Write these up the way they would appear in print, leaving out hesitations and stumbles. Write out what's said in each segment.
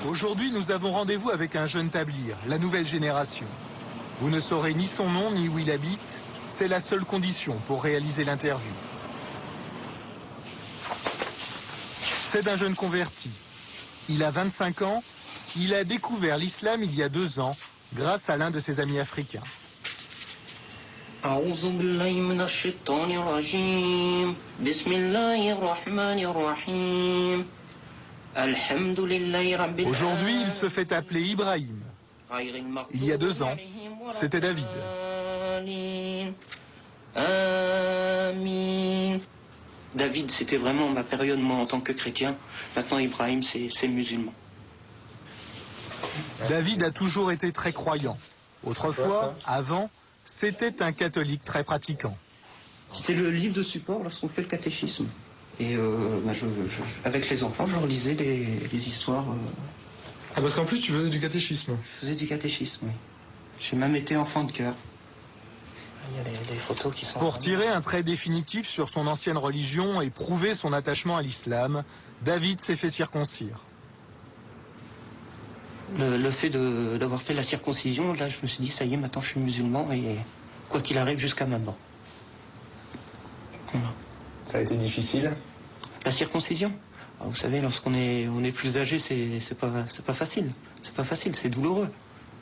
Aujourd'hui, nous avons rendez-vous avec un jeune tablir, la nouvelle génération. Vous ne saurez ni son nom ni où il habite. C'est la seule condition pour réaliser l'interview. C'est d'un jeune converti. Il a 25 ans. Il a découvert l'islam il y a 2 ans grâce à l'un de ses amis africains. Aujourd'hui, il se fait appeler Ibrahim. Il y a 2 ans, c'était David. David, c'était vraiment ma période, moi, en tant que chrétien. Maintenant, Ibrahim, c'est musulman. David a toujours été très croyant. Autrefois, avant, c'était un catholique très pratiquant. C'était le livre de support lorsqu'on fait le catéchisme. Et avec les enfants, je leur lisais les histoires. Ah, parce qu'en plus, tu faisais du catéchisme. Je faisais du catéchisme, oui. J'ai même été enfant de cœur. Il y a des photos qui sont... Pour tirer un trait définitif sur son ancienne religion et prouver son attachement à l'islam, David s'est fait circoncire. Le fait d'avoir fait la circoncision, là, je me suis dit, ça y est, maintenant je suis musulman et quoi qu'il arrive jusqu'à maintenant. Voilà. Ça a été difficile? La circoncision? Alors, vous savez, lorsqu'on est plus âgé, c'est pas facile. C'est pas facile, c'est douloureux.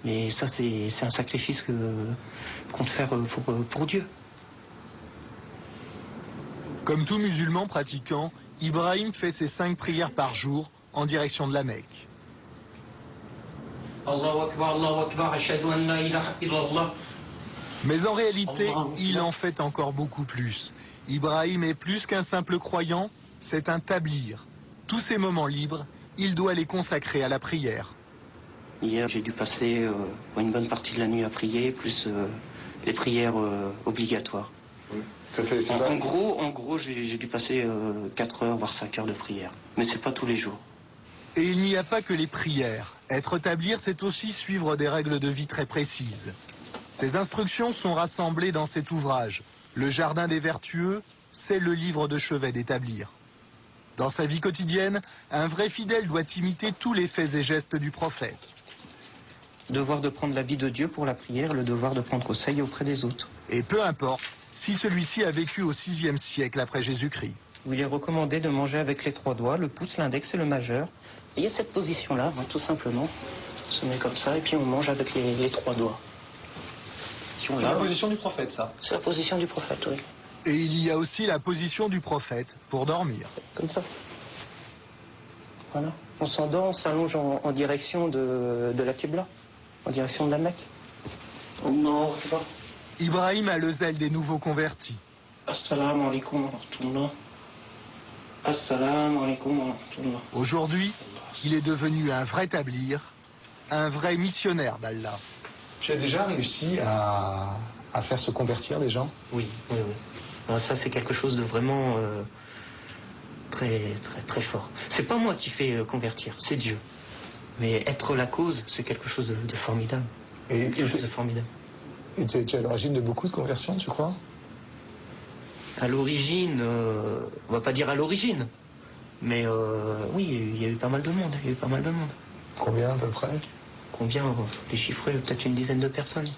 Mais ça, c'est un sacrifice qu'on doit faire pour Dieu. Comme tout musulman pratiquant, Ibrahim fait ses 5 prières par jour en direction de la Mecque. Allahu Akbar, ashhadu an la ilaha illallah. Mais en réalité, il en fait encore beaucoup plus. Ibrahim est plus qu'un simple croyant, c'est un tablir. Tous ses moments libres, il doit les consacrer à la prière. Hier, j'ai dû passer une bonne partie de la nuit à prier, plus les prières obligatoires. Oui. En gros, j'ai dû passer 4 heures, voire 5 heures de prière. Mais c'est pas tous les jours. Et il n'y a pas que les prières. Être tablir, c'est aussi suivre des règles de vie très précises. Ces instructions sont rassemblées dans cet ouvrage. Le Jardin des Vertueux, c'est le livre de chevet des tablirs. Dans sa vie quotidienne, un vrai fidèle doit imiter tous les faits et gestes du prophète. Devoir de prendre l'habit de Dieu pour la prière, le devoir de prendre conseil auprès des autres. Et peu importe si celui-ci a vécu au VIe siècle après Jésus-Christ. Où il est recommandé de manger avec les 3 doigts, le pouce, l'index et le majeur. Et il y a cette position-là, tout simplement. On se met comme ça et puis on mange avec les 3 doigts. C'est la position du prophète, ça. C'est la position du prophète, oui. Et il y a aussi la position du prophète pour dormir. Comme ça. Voilà. On s'endort, on s'allonge en direction de la Qibla, en direction de la Mecque. Non, je sais pas. Ibrahim a le zèle des nouveaux convertis. Assalamu alaikum wa rahmatullah. Assalamu alaikum wa rahmatullah. Aujourd'hui, il est devenu un vrai tablir, un vrai missionnaire d'Allah. Tu as déjà réussi à faire se convertir des gens? Oui. Alors ça, c'est quelque chose de vraiment très fort. C'est pas moi qui fais convertir, c'est Dieu. Mais être la cause, c'est quelque chose de formidable. Quelque chose de formidable. Et tu es à l'origine de beaucoup de conversions, tu crois? À l'origine, on va pas dire à l'origine, mais oui, il y a eu pas mal de monde. Combien à peu près? Combien? Les chiffres, peut-être une dizaine de personnes.